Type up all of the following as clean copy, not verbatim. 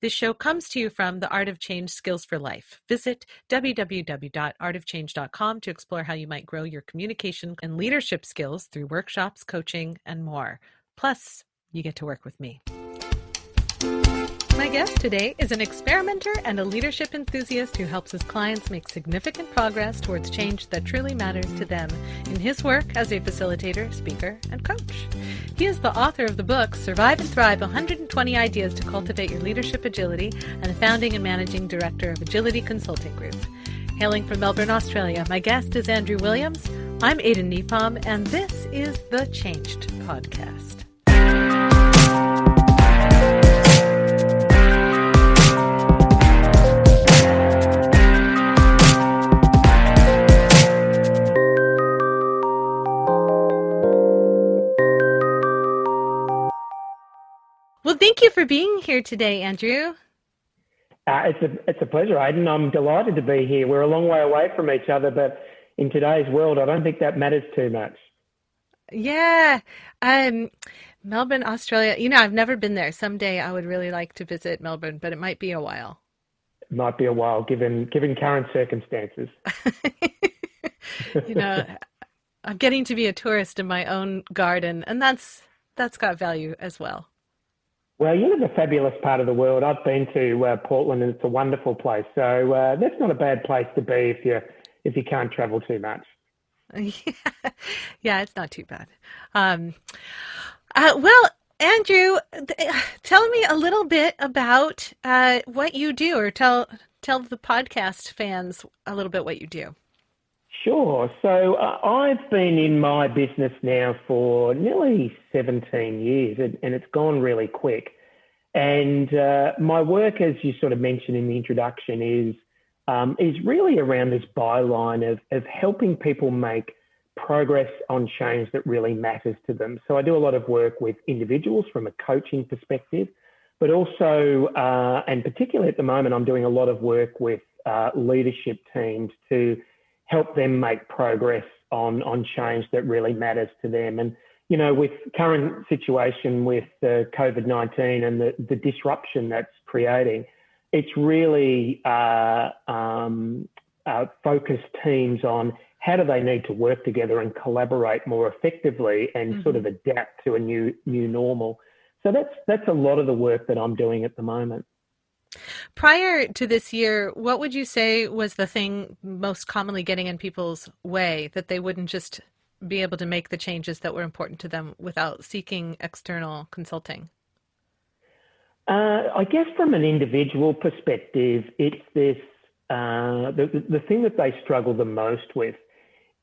This show comes to you from the Art of Change Skills for Life. Visit www.artofchange.com to explore how you might grow your communication and leadership skills through workshops, coaching, and more. Plus, you get to work with me. My guest today is an experimenter and a leadership enthusiast who helps his clients make significant progress towards change that truly matters to them in his work as a facilitator, speaker, and coach. He is the author of the book, Survive and Thrive, 120 Ideas to Cultivate Your Leadership Agility, and the founding and managing director of Agility Consulting Group. Hailing from Melbourne, Australia, my guest is Andrew Williams. I'm Aidan Nepom, and this is the Changed Podcast. Well, thank you for being here today, Andrew. It's a pleasure, Aidan. I'm delighted to be here. We're a long way away from each other, but in today's world, I don't think that matters too much. Yeah. Melbourne, Australia. You know, I've never been there. Someday I would really like to visit Melbourne, but it might be a while. It might be a while, given current circumstances. You know, I'm getting to be a tourist in my own garden, and that's got value as well. Well, you live in a fabulous part of the world. I've been to Portland, and it's a wonderful place. So that's not a bad place to be if you can't travel too much. Yeah, it's not too bad. Well, Andrew, tell me a little bit about what you do, or tell the podcast fans a little bit what you do. Sure. So I've been in my business now for nearly 17 years, and it's gone really quick. And my work, as you sort of mentioned in the introduction, is really around this byline of helping people make progress on change that really matters to them. So I do a lot of work with individuals from a coaching perspective, but also, and particularly at the moment, I'm doing a lot of work with leadership teams to help them make progress on change that really matters to them. And, you know, with current situation with COVID-19 and the disruption that's creating, it's really focused teams on how do they need to work together and collaborate more effectively and sort of adapt to a new normal. So that's a lot of the work that I'm doing at the moment. Prior to this year, what would you say was the thing most commonly getting in people's way, that they wouldn't just be able to make the changes that were important to them without seeking external consulting? I guess from an individual perspective, it's this, the thing that they struggle the most with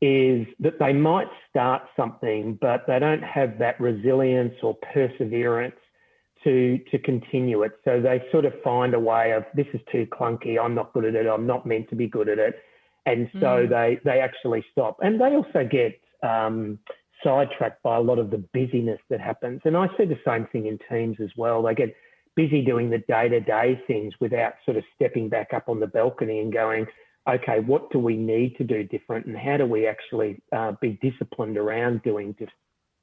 is that they might start something, but they don't have that resilience or perseverance to continue it. So they sort of find a way of, this is too clunky, I'm not good at it, I'm not meant to be good at it. And so they actually stop. And they also get sidetracked by a lot of the busyness that happens. And I see the same thing in teams as well. They get busy doing the day-to-day things without sort of stepping back up on the balcony and going, okay, what do we need to do different? And how do we actually be disciplined around doing different?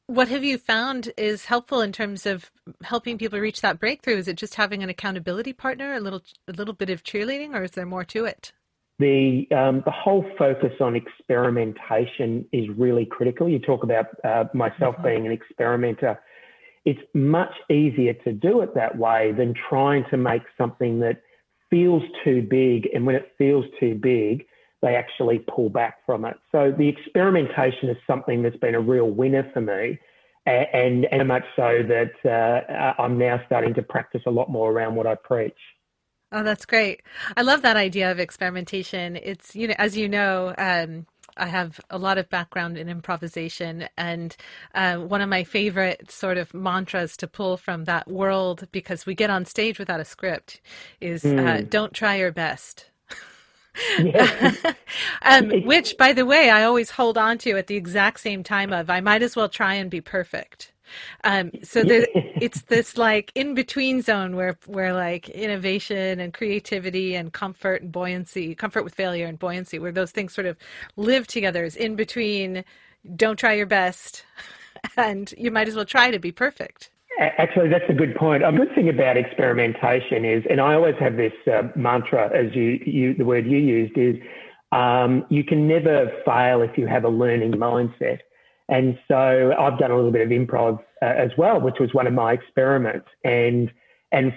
What have you found is helpful in terms of helping people reach that breakthrough? Is it just having an accountability partner, a little bit of cheerleading, or is there more to it? The whole focus on experimentation is really critical. You talk about myself being an experimenter. It's much easier to do it that way than trying to make something that feels too big. And when it feels too big, they actually pull back from it. So the experimentation is something that's been a real winner for me, and much so that I'm now starting to practice a lot more around what I preach. Oh, that's great. I love that idea of experimentation. It's, you know, as you know, I have a lot of background in improvisation, and one of my favorite sort of mantras to pull from that world, because we get on stage without a script, is don't try your best. Which, by the way, I always hold on to at the exact same time of, I might as well try and be perfect. It's this like in-between zone where like innovation and creativity and comfort and buoyancy, comfort with failure and buoyancy, where those things sort of live together, is in between don't try your best and you might as well try to be perfect. Actually, that's a good point. A good thing about experimentation is, and I always have this mantra, as the word you used is, you can never fail if you have a learning mindset. And so I've done a little bit of improv as well, which was one of my experiments. And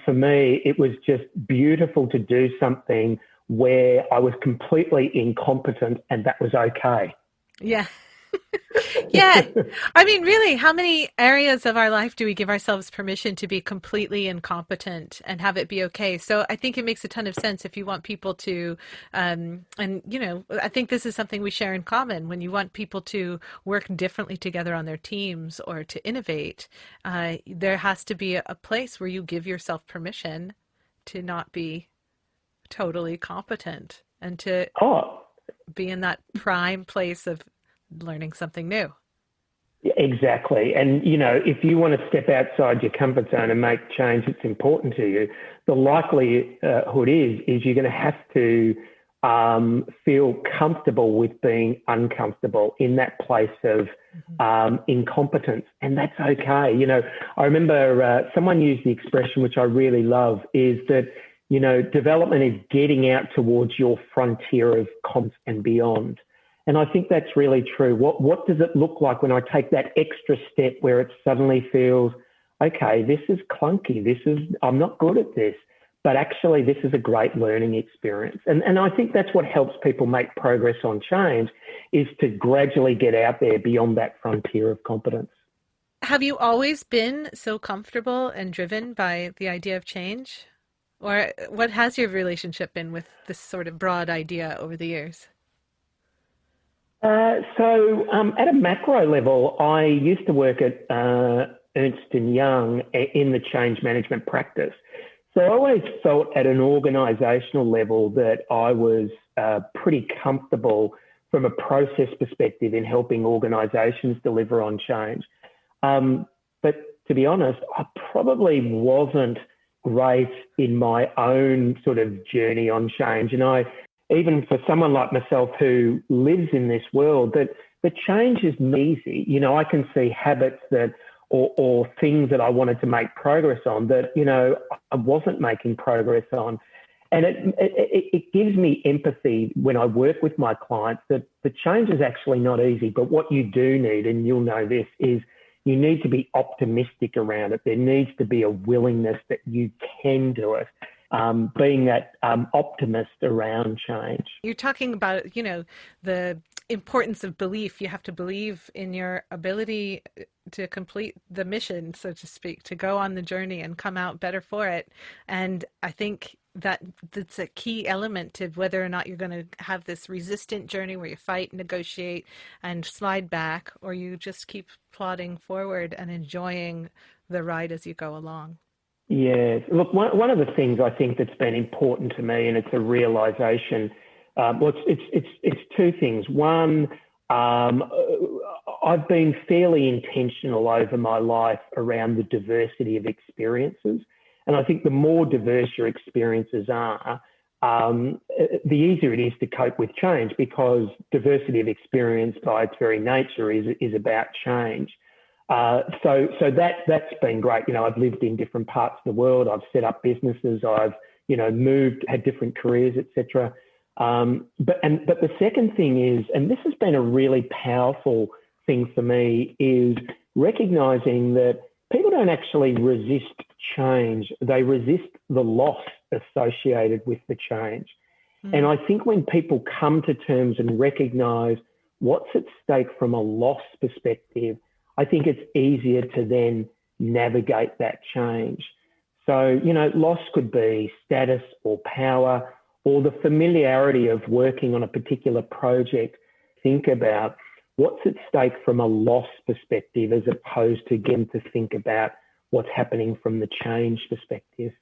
for me, it was just beautiful to do something where I was completely incompetent, and that was okay. Yeah. Yeah. I mean, really, how many areas of our life do we give ourselves permission to be completely incompetent and have it be okay? So I think it makes a ton of sense if you want people to, and, you know, I think this is something we share in common. When you want people to work differently together on their teams or to innovate, there has to be a place where you give yourself permission to not be totally competent and to Oh, be in that prime place of learning something new. exactly. And, you know, if you want to step outside your comfort zone and make change that's important to you, the likelihood is you're going to have to feel comfortable with being uncomfortable in that place of incompetence. And that's okay. You know, I remember someone used the expression, which I really love, is that, you know, development is getting out towards your frontier of competence and beyond. And I think that's really true. What does it look like when I take that extra step where it suddenly feels, okay, this is clunky. I'm not good at this, but actually this is a great learning experience. And I think that's what helps people make progress on change, is to gradually get out there beyond that frontier of competence. Have you always been so comfortable and driven by the idea of change? Or what has your relationship been with this sort of broad idea over the years? At a macro level, I used to work at Ernst & Young in the change management practice. So I always felt at an organisational level that I was pretty comfortable from a process perspective in helping organisations deliver on change. But to be honest, I probably wasn't great in my own sort of journey on change. And even for someone like myself who lives in this world, that the change is easy. You know, I can see habits or things that I wanted to make progress on that, you know, I wasn't making progress on. And it gives me empathy when I work with my clients that the change is actually not easy. But what you do need, and you'll know this, is you need to be optimistic around it. There needs to be a willingness that you can do it. Being that optimist around change. You're talking about, you know, the importance of belief. You have to believe in your ability to complete the mission, so to speak, to go on the journey and come out better for it. And I think that's a key element to whether or not you're going to have this resistant journey where you fight, negotiate, and slide back, or you just keep plodding forward and enjoying the ride as you go along. Yes. Look, one of the things I think that's been important to me, and it's a realisation, it's two things. One, I've been fairly intentional over my life around the diversity of experiences. And I think the more diverse your experiences are, the easier it is to cope with change, because diversity of experience by its very nature is about change. So that's been great. You know, I've lived in different parts of the world. I've set up businesses. I've, you know, moved, had different careers, etc. But the second thing is, and this has been a really powerful thing for me, is recognizing that people don't actually resist change. They resist the loss associated with the change. Mm. And I think when people come to terms and recognize what's at stake from a loss perspective, I think it's easier to then navigate that change. So, you know, loss could be status or power or the familiarity of working on a particular project. Think about what's at stake from a loss perspective as opposed to getting to think about what's happening from the change perspective.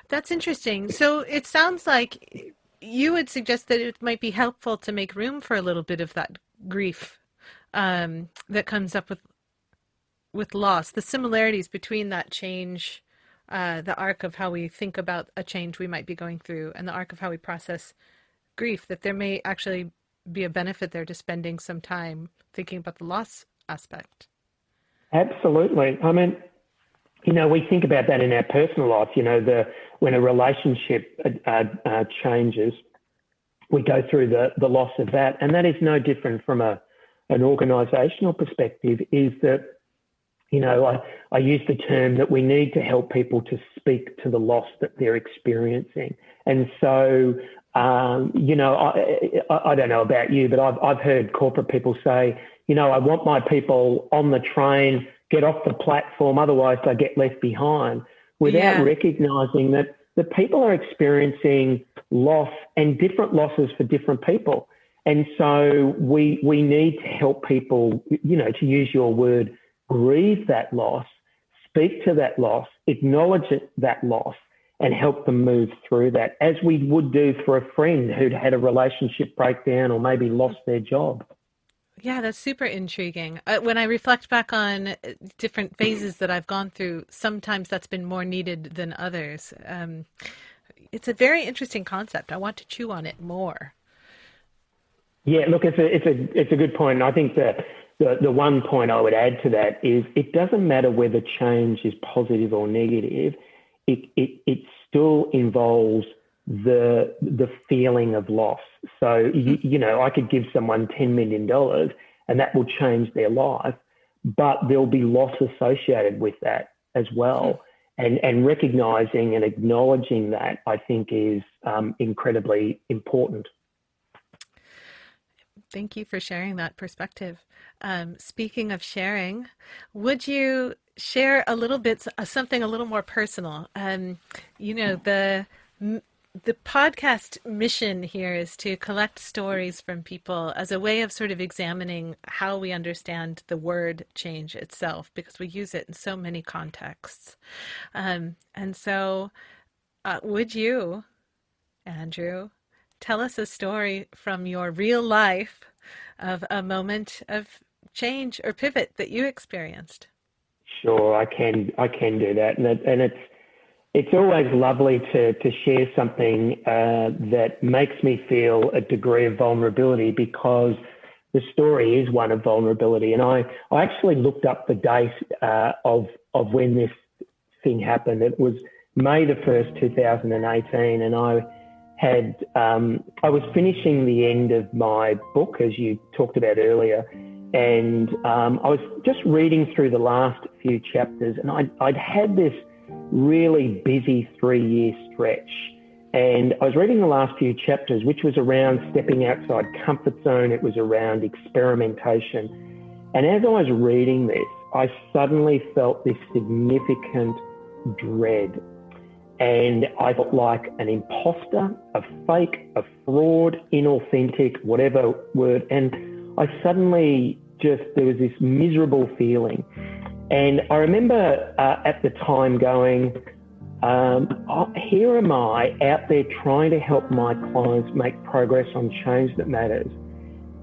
That's interesting. So it sounds like you would suggest that it might be helpful to make room for a little bit of that grief that comes up with loss, the similarities between that change, the arc of how we think about a change we might be going through, and the arc of how we process grief, that there may actually be a benefit there to spending some time thinking about the loss aspect. Absolutely. I mean, we think about that in our personal life. When a relationship changes, we go through the loss of that, and that is no different from an organisational perspective. Is that I use the term that we need to help people to speak to the loss that they're experiencing, and so I don't know about you, but I've heard corporate people say, I want my people on the train, get off the platform, otherwise they get left behind, without recognising that the people are experiencing loss and different losses for different people. And so we need to help people, to use your word, grieve that loss, speak to that loss, acknowledge that loss, and help them move through that, as we would do for a friend who'd had a relationship breakdown or maybe lost their job. Yeah, that's super intriguing. When I reflect back on different phases that I've gone through, sometimes that's been more needed than others. It's a very interesting concept. I want to chew on it more. Yeah, look, it's a good point. And I think that the one point I would add to that is it doesn't matter whether change is positive or negative. It still involves the feeling of loss. So, I could give someone $10 million and that will change their life, but there'll be loss associated with that as well. And recognizing and acknowledging that, I think, is incredibly important. Thank you for sharing that perspective. Speaking of sharing, would you share a little bit, something a little more personal? The podcast mission here is to collect stories from people as a way of sort of examining how we understand the word change itself, because we use it in so many contexts. And so would you, Andrew, tell us a story from your real life of a moment of change or pivot that you experienced? Sure, I can do that. And it's always lovely to share something that makes me feel a degree of vulnerability, because the story is one of vulnerability. And I actually looked up the date of when this thing happened. It was May the 1st, 2018, and I was finishing the end of my book, as you talked about earlier, and I was just reading through the last few chapters, and I'd had this really busy 3-year stretch, and I was reading the last few chapters, which was around stepping outside comfort zone. It was around experimentation, and as I was reading this, I suddenly felt this significant dread, and I felt like an imposter, a fake, a fraud, inauthentic, whatever word, and I suddenly there was this miserable feeling. And I remember at the time going, here am I out there trying to help my clients make progress on change that matters.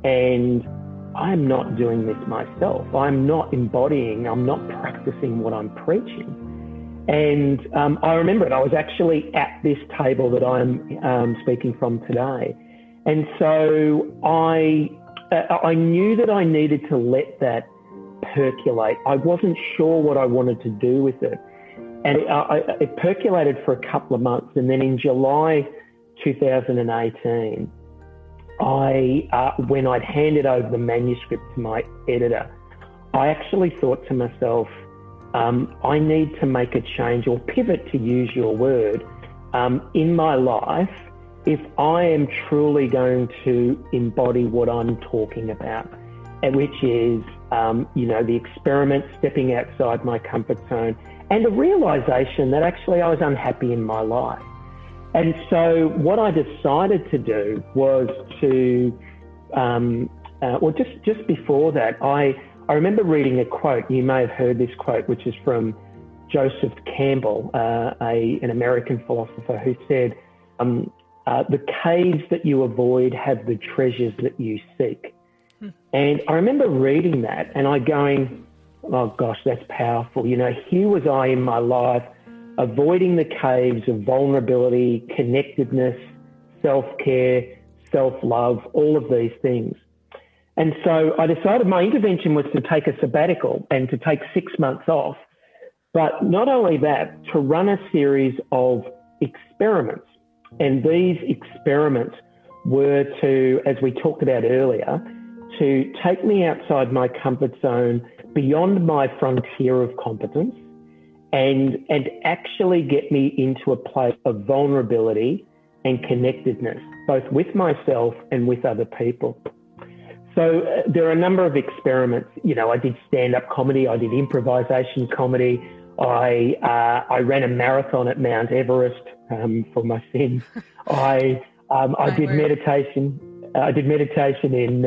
And I'm not doing this myself. I'm not embodying, I'm not practicing what I'm preaching. And I remember it. I was actually at this table that I'm speaking from today. And so I knew that I needed to let that percolate. I wasn't sure what I wanted to do with it. And it percolated for a couple of months. And then in July 2018, when I'd handed over the manuscript to my editor, I actually thought to myself, I need to make a change or pivot, to use your word, in my life if I am truly going to embody what I'm talking about, which is, the experiment, stepping outside my comfort zone, and a realization that actually I was unhappy in my life. And so what I decided to do was to, just before that, I remember reading a quote. You may have heard this quote, which is from Joseph Campbell, an American philosopher, who said, the caves that you avoid have the treasures that you seek. And I remember reading that and I going, oh gosh, that's powerful. Here was I in my life, avoiding the caves of vulnerability, connectedness, self-care, self-love, all of these things. And so I decided my intervention was to take a sabbatical and to take 6 months off But not only that, to run a series of experiments. And these experiments were to, as we talked about earlier, to take me outside my comfort zone, beyond my frontier of competence, and actually get me into a place of vulnerability and connectedness, both with myself and with other people. So there are a number of experiments. You know, I did stand-up comedy, I did improvisation comedy, I ran a marathon at Mount Everest for my sins. I did meditation. I did meditation in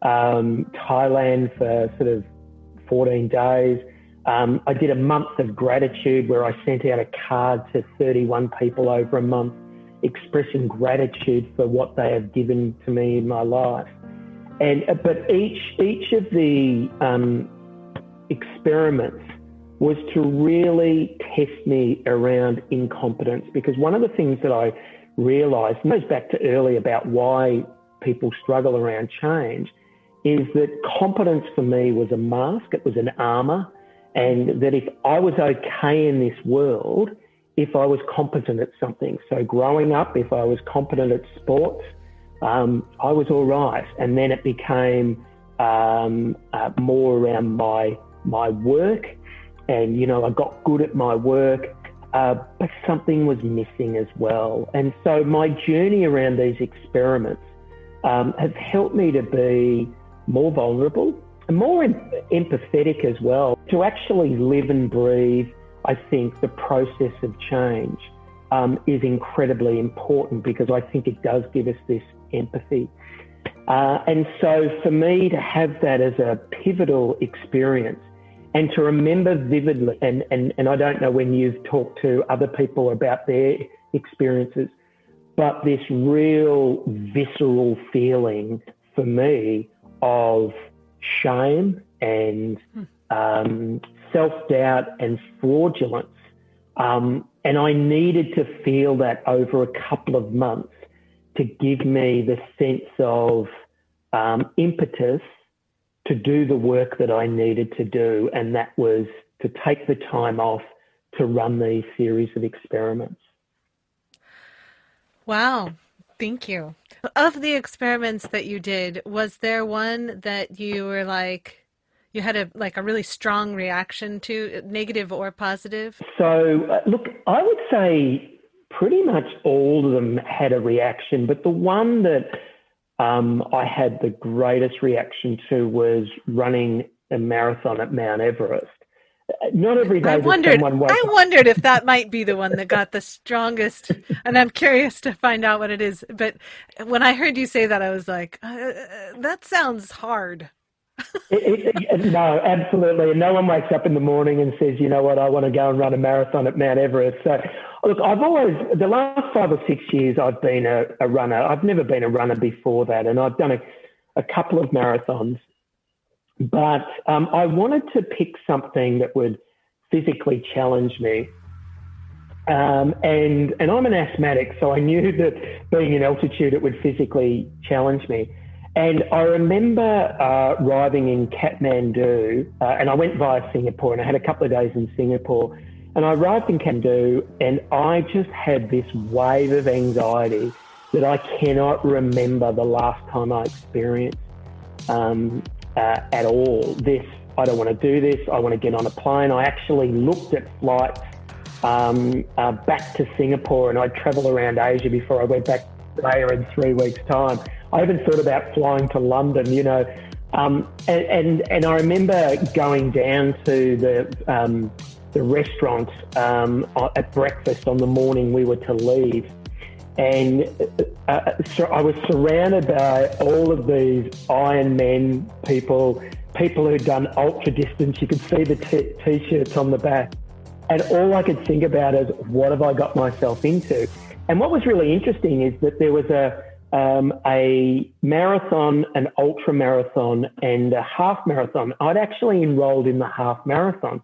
Thailand for sort of 14 days. I did a month of gratitude where I sent out a card to 31 people over a month, expressing gratitude for what they have given to me in my life. But each of the experiments was to really test me around incompetence, because one of the things that I realised, and goes back to earlier about why people struggle around change, is that competence for me was a mask, it was an armour, and that if I was okay in this world, if I was competent at something. So growing up, if I was competent at sports, I was all right. And then it became more around my work, and, you know, I got good at my work, but something was missing as well. And so my journey around these experiments has helped me to be more vulnerable and more empathetic as well, to actually live and breathe. I think the process of change is incredibly important, because I think it does give us this empathy. And so for me to have that as a pivotal experience, and to remember vividly, and I don't know when you've talked to other people about their experiences, but this real visceral feeling for me of shame and self-doubt and fraudulence. And I needed to feel that over a couple of months to give me the sense of impetus to do the work that I needed to do, and that was to take the time off to run these series of experiments. Wow, thank you. Of the experiments that you did, was there one that you were like, you had a really strong reaction to, negative or positive? So, look, I would say pretty much all of them had a reaction, but the one that I had the greatest reaction to was running a marathon at Mount Everest. Not every day. I wondered if that might be the one that got the strongest, and I'm curious to find out what it is. But when I heard you say that, I was like, that sounds hard. No, absolutely. And no one wakes up in the morning and says, you know what, I want to go and run a marathon at Mount Everest. So, look, the last 5 or 6 years, I've been a runner. I've never been a runner before that. And I've done a couple of marathons. But I wanted to pick something that would physically challenge me. And I'm an asthmatic, so I knew that being in altitude, it would physically challenge me. And I remember arriving in Kathmandu, and I went via Singapore, and I had a couple of days in Singapore. And I arrived in Kathmandu, and I just had this wave of anxiety that I cannot remember the last time I experienced at all. I don't want to do this. I want to get on a plane. I actually looked at flights back to Singapore, and I'd travel around Asia before I went back there in 3 weeks' time. I even thought about flying to London, you know. And I remember going down to the restaurant at breakfast on the morning we were to leave. And so I was surrounded by all of these Ironman people who'd done ultra distance. You could see the T-shirts on the back. And all I could think about is, what have I got myself into? And what was really interesting is that there was a marathon, an ultra marathon, and a half marathon. I'd actually enrolled in the half marathon.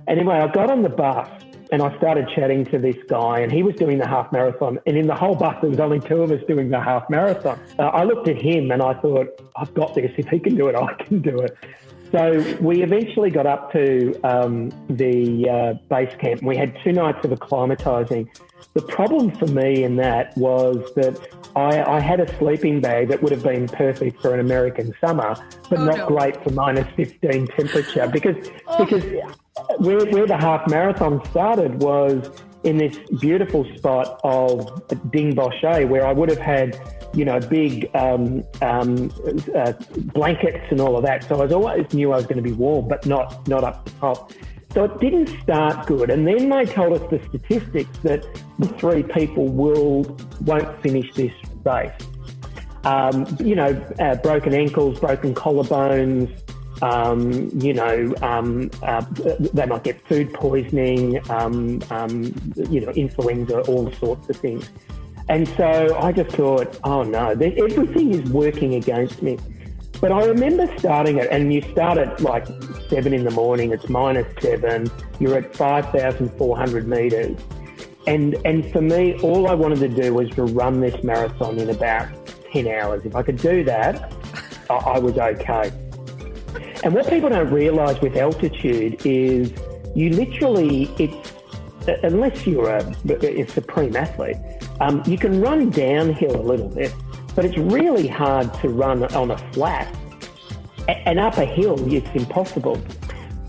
Anyway, I got on the bus and I started chatting to this guy, and he was doing the half marathon. And in the whole bus, there was only 2 of us doing the half marathon. I looked at him and I thought, I've got this. If he can do it, I can do it. So we eventually got up to the base camp, and we had 2 nights of acclimatizing. The problem for me in that was that I had a sleeping bag that would have been perfect for an American summer, but not great for -15 temperature because where the half marathon started was in this beautiful spot of Dingboche, where I would have had, big blankets and all of that. So I always knew I was going to be warm, but not up the top. So it didn't start good. And then they told us the statistics that the 3 people won't finish this race. Broken ankles, broken collarbones, they might get food poisoning, influenza, all sorts of things. And so I just thought, oh no, everything is working against me. But I remember starting it, and you start at like 7 in the morning, it's -7, you're at 5,400 metres. And for me, all I wanted to do was to run this marathon in about 10 hours. If I could do that, I was okay. And what people don't realise with altitude is you literally, unless you're a supreme athlete, you can run downhill a little bit, but it's really hard to run on a flat. And up a hill, it's impossible.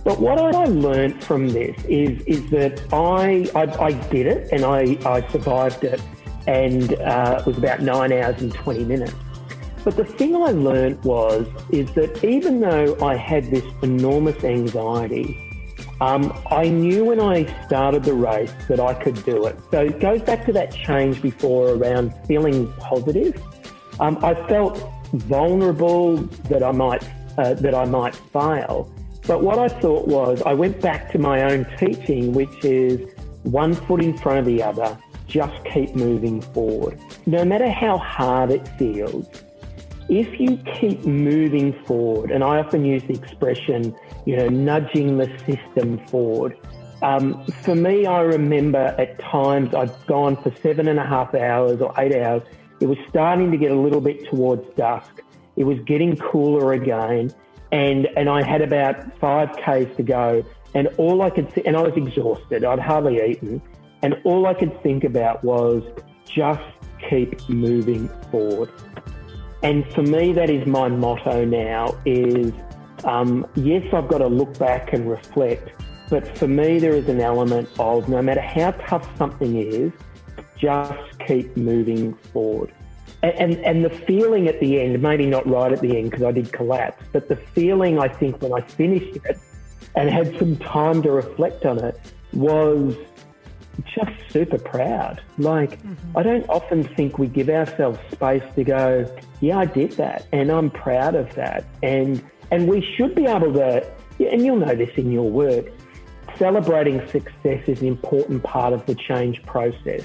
But what I learned from this is that I did it, and I survived it, and it was about 9 hours and 20 minutes. But the thing I learned is that even though I had this enormous anxiety, I knew when I started the race that I could do it. So it goes back to that change before around feeling positive. I felt vulnerable that I might fail. But what I thought was, I went back to my own teaching, which is 1 foot in front of the other, just keep moving forward. No matter how hard it feels, if you keep moving forward, and I often use the expression, nudging the system forward. For me, I remember at times I'd gone for 7.5 hours or 8 hours. It was starting to get a little bit towards dusk. It was getting cooler again. And I had about 5Ks to go, and all I could see, and I was exhausted. I'd hardly eaten, and all I could think about was just keep moving forward. And for me, that is my motto now is, yes, I've got to look back and reflect, but for me, there is an element of no matter how tough something is, just keep moving forward. And the feeling at the end, maybe not right at the end because I did collapse, but the feeling I think when I finished it and had some time to reflect on it was just super proud. I don't often think we give ourselves space to go, yeah, I did that and I'm proud of that. And we should be able to, and you'll know this in your work, celebrating success is an important part of the change process.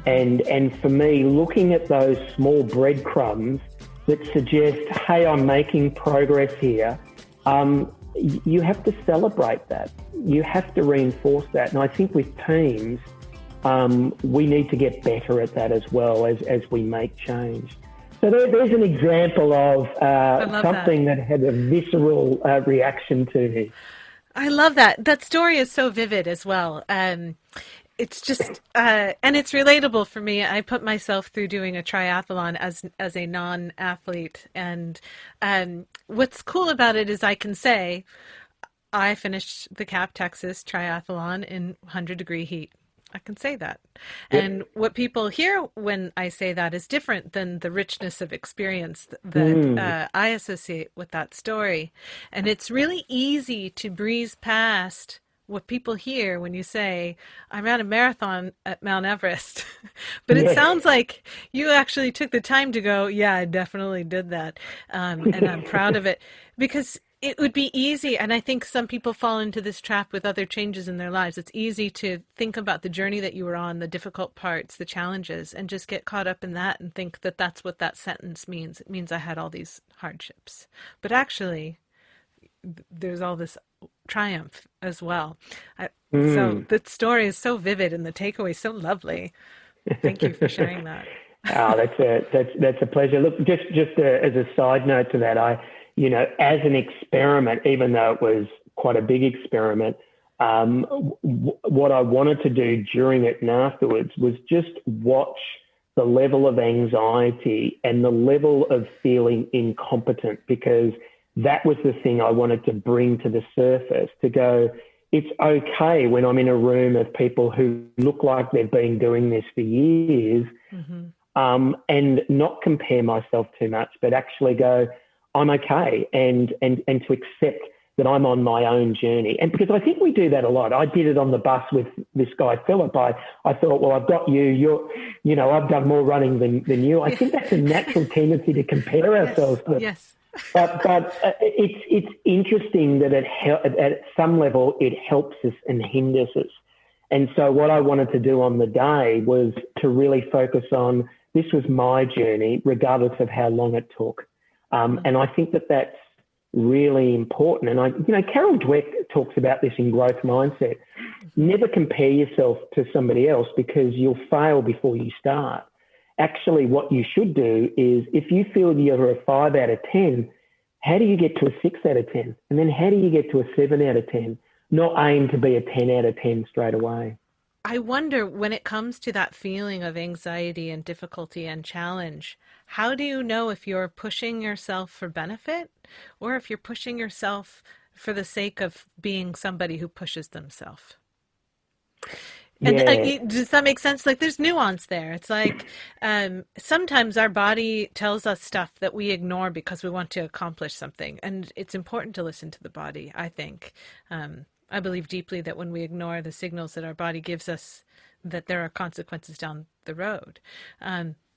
And for me, looking at those small breadcrumbs that suggest, hey, I'm making progress here, you have to celebrate that. You have to reinforce that. And I think with teams, we need to get better at that as well as we make change. So there's an example of something that had a visceral reaction to me. I love that. That story is so vivid as well. It's just, and it's relatable for me. I put myself through doing a triathlon as a non-athlete. And what's cool about it is I can say I finished the Cap Texas triathlon in 100-degree heat. I can say that. Yep. And what people hear when I say that is different than the richness of experience that I associate with that story. And it's really easy to breeze past what people hear when you say, I ran a marathon at Mount Everest. But it sounds like you actually took the time to go, yeah, I definitely did that. And I'm proud of it. Because it would be easy, and I think some people fall into this trap with other changes in their lives. It's easy to think about the journey that you were on, the difficult parts, the challenges, and just get caught up in that and think that that's what that sentence means. It means I had all these hardships. But actually, there's all this triumph as well. So the story is so vivid and the takeaway is so lovely. Thank you for sharing that. That's a pleasure. Look, just as a side note to that, as an experiment, even though it was quite a big experiment, what I wanted to do during it and afterwards was just watch the level of anxiety and the level of feeling incompetent, because that was the thing I wanted to bring to the surface, to go, it's okay when I'm in a room of people who look like they've been doing this for years, and not compare myself too much, but actually go, I'm okay, and to accept that I'm on my own journey. And because I think we do that a lot. I did it on the bus with this guy, Philip. I thought, well, I've got you. I've done more running than you. I think that's a natural tendency to compare ourselves. Yes. But it's interesting that at some level it helps us and hinders us. And so what I wanted to do on the day was to really focus on, this was my journey, regardless of how long it took. And I think that that's really important. And Carol Dweck talks about this in Growth Mindset. Never compare yourself to somebody else, because you'll fail before you start. Actually, what you should do is, if you feel you're a 5 out of 10, how do you get to a 6 out of 10? And then how do you get to a 7 out of 10? Not aim to be a 10 out of 10 straight away. I wonder, when it comes to that feeling of anxiety and difficulty and challenge, how do you know if you're pushing yourself for benefit, or if you're pushing yourself for the sake of being somebody who pushes themselves? And does that make sense? Like, there's nuance there. It's like, sometimes our body tells us stuff that we ignore because we want to accomplish something. And it's important to listen to the body, I think. I believe deeply that when we ignore the signals that our body gives us, that there are consequences down the road.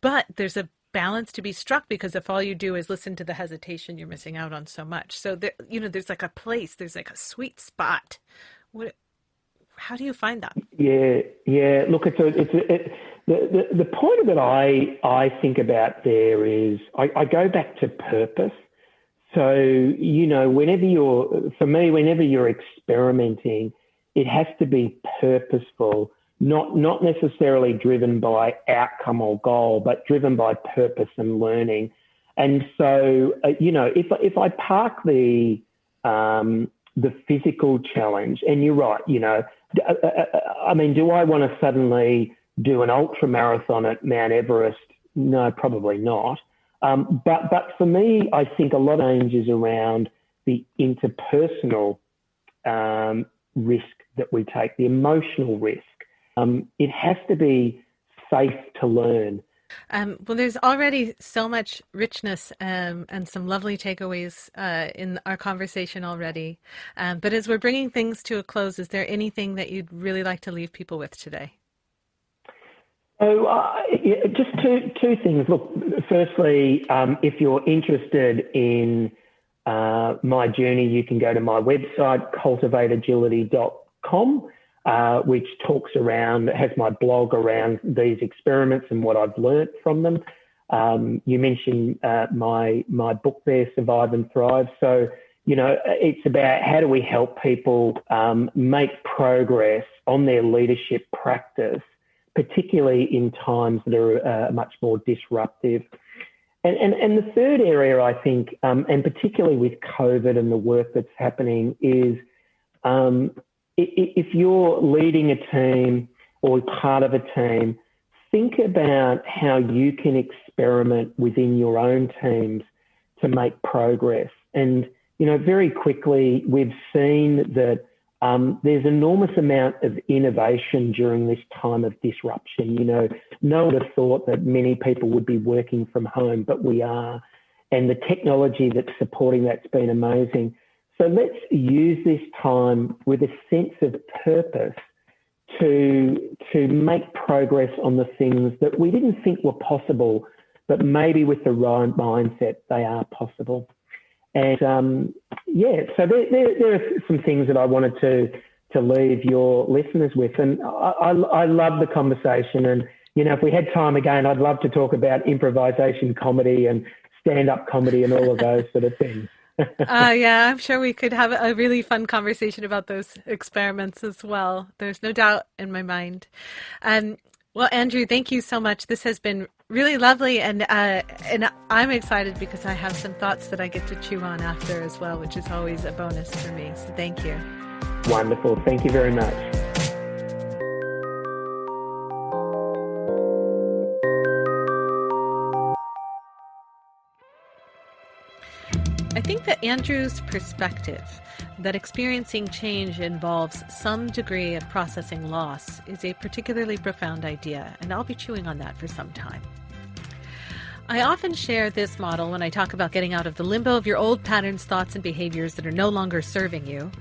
But there's a balance to be struck, because if all you do is listen to the hesitation, you're missing out on so much. So there's like a place, there's like a sweet spot. How do you find that? Yeah. Look, the point that I think about there is, I go back to purpose. So, whenever you're experimenting, it has to be purposeful, not necessarily driven by outcome or goal, but driven by purpose and learning. And so, if I park the physical challenge, and you're right, I mean, do I want to suddenly do an ultra marathon at Mount Everest? No, probably not. But for me, I think a lot of changes around the interpersonal risk that we take, the emotional risk. It has to be safe to learn. Well, there's already so much richness and some lovely takeaways in our conversation already. But as we're bringing things to a close, is there anything that you'd really like to leave people with today? So just two things. Look, firstly, if you're interested in my journey, you can go to my website, cultivateagility.com, which has my blog around these experiments and what I've learnt from them. You mentioned my book there, Survive and Thrive. So, it's about how do we help people make progress on their leadership practice, particularly in times that are much more disruptive. And the third area, I think, and particularly with COVID and the work that's happening, is if you're leading a team or part of a team, think about how you can experiment within your own teams to make progress. And, very quickly, we've seen that there's enormous amount of innovation during this time of disruption. No one would have thought that many people would be working from home, but we are. And the technology that's supporting that's been amazing. So let's use this time with a sense of purpose to make progress on the things that we didn't think were possible, but maybe with the right mindset, they are possible. And so there are some things that I wanted to leave your listeners with. And I love the conversation. And, if we had time again, I'd love to talk about improvisation comedy and stand-up comedy and all of those sort of things. Yeah, I'm sure we could have a really fun conversation about those experiments as well. There's no doubt in my mind. Well, Andrew, thank you so much. This has been really lovely, and I'm excited because I have some thoughts that I get to chew on after as well, which is always a bonus for me. So thank you. Wonderful. Thank you very much. I think that Andrew's perspective that experiencing change involves some degree of processing loss is a particularly profound idea, and I'll be chewing on that for some time. I often share this model when I talk about getting out of the limbo of your old patterns, thoughts, and behaviors that are no longer serving you,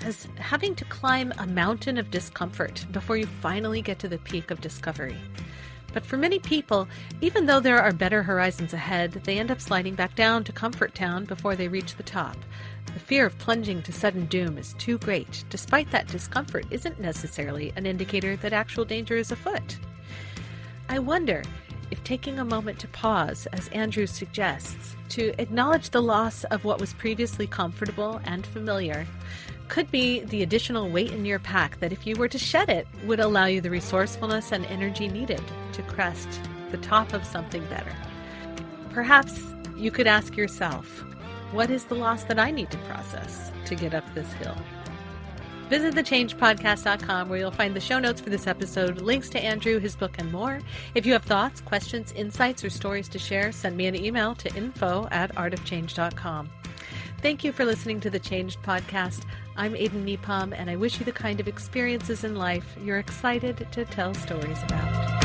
as having to climb a mountain of discomfort before you finally get to the peak of discovery. But for many people, even though there are better horizons ahead, they end up sliding back down to comfort town before they reach the top. The fear of plunging to sudden doom is too great, despite that discomfort isn't necessarily an indicator that actual danger is afoot. I wonder if taking a moment to pause, as Andrew suggests, to acknowledge the loss of what was previously comfortable and familiar, could be the additional weight in your pack that if you were to shed it, would allow you the resourcefulness and energy needed to crest the top of something better. Perhaps you could ask yourself, what is the loss that I need to process to get up this hill? Visit thechangepodcast.com where you'll find the show notes for this episode, links to Andrew, his book, and more. If you have thoughts, questions, insights, or stories to share, send me an email to info@artofchange.com. Thank you for listening to The Changed Podcast. I'm Aidan Nepom, and I wish you the kind of experiences in life you're excited to tell stories about.